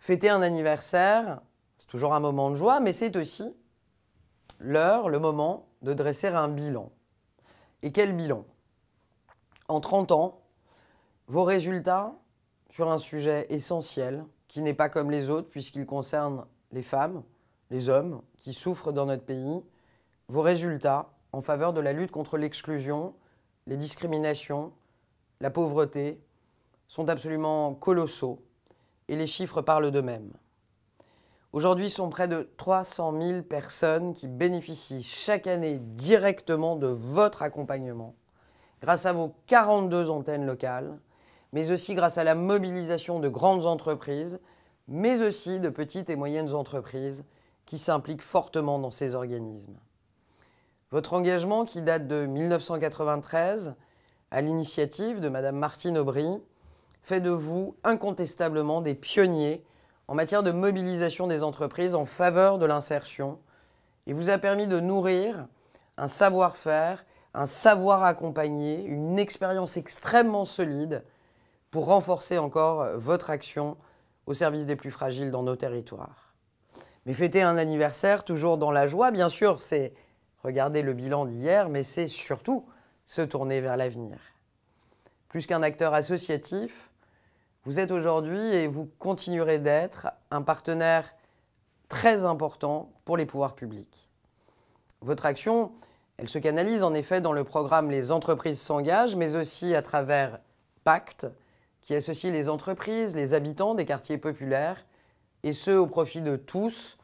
Fêter un anniversaire, c'est toujours un moment de joie, mais c'est aussi l'heure, le moment de dresser un bilan. Et quel bilan? En 30 ans, vos résultats sur un sujet essentiel, qui n'est pas comme les autres puisqu'il concerne les femmes, les hommes qui souffrent dans notre pays, vos résultats en faveur de la lutte contre l'exclusion, les discriminations, la pauvreté, sont absolument colossaux et les chiffres parlent d'eux-mêmes. Aujourd'hui, ce sont près de 300 000 personnes qui bénéficient chaque année directement de votre accompagnement, grâce à vos 42 antennes locales, mais aussi grâce à la mobilisation de grandes entreprises, mais aussi de petites et moyennes entreprises qui s'impliquent fortement dans ces organismes. Votre engagement, qui date de 1993, à l'initiative de Madame Martine Aubry, fait de vous incontestablement des pionniers en matière de mobilisation des entreprises en faveur de l'insertion et vous a permis de nourrir un savoir-faire, un savoir accompagné, une expérience extrêmement solide pour renforcer encore votre action au service des plus fragiles dans nos territoires. Mais fêter un anniversaire toujours dans la joie, bien sûr, c'est regarder le bilan d'hier, mais c'est surtout se tourner vers l'avenir. Plus qu'un acteur associatif, vous êtes aujourd'hui et vous continuerez d'être un partenaire très important pour les pouvoirs publics. Votre action, elle se canalise en effet dans le programme Les entreprises s'engagent, mais aussi à travers Pacte, qui associe les entreprises, les habitants des quartiers populaires, et ce au profit de tous,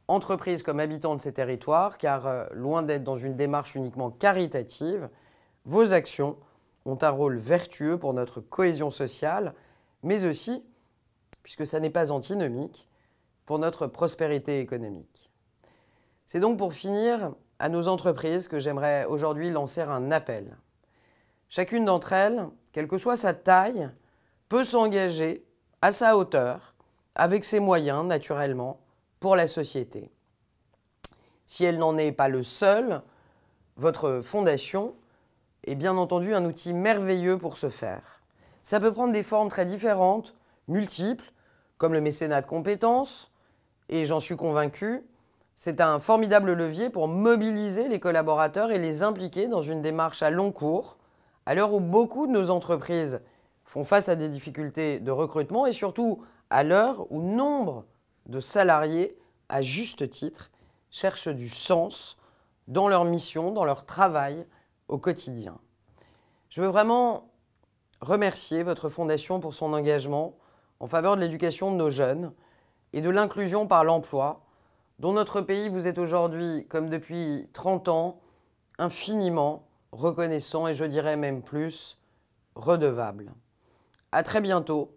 entreprises comme habitants de ces territoires, car loin d'être dans une démarche uniquement caritative, vos actions ont un rôle vertueux pour notre cohésion sociale, mais aussi, puisque ça n'est pas antinomique, pour notre prospérité économique. C'est donc pour finir à nos entreprises que j'aimerais aujourd'hui lancer un appel. Chacune d'entre elles, quelle que soit sa taille, peut s'engager à sa hauteur, avec ses moyens naturellement, pour la société. Si elle n'en est pas le seul, votre fondation est bien entendu un outil merveilleux pour ce faire. Ça peut prendre des formes très différentes, multiples, comme le mécénat de compétences, et j'en suis convaincu, c'est un formidable levier pour mobiliser les collaborateurs et les impliquer dans une démarche à long cours, à l'heure où beaucoup de nos entreprises font face à des difficultés de recrutement et surtout à l'heure où nombre de salariés, à juste titre, cherchent du sens dans leur mission, dans leur travail au quotidien. Je veux vraiment remercier votre fondation pour son engagement en faveur de l'éducation de nos jeunes et de l'inclusion par l'emploi, dont notre pays vous est aujourd'hui, comme depuis 30 ans, infiniment reconnaissant et je dirais même plus, redevable. À très bientôt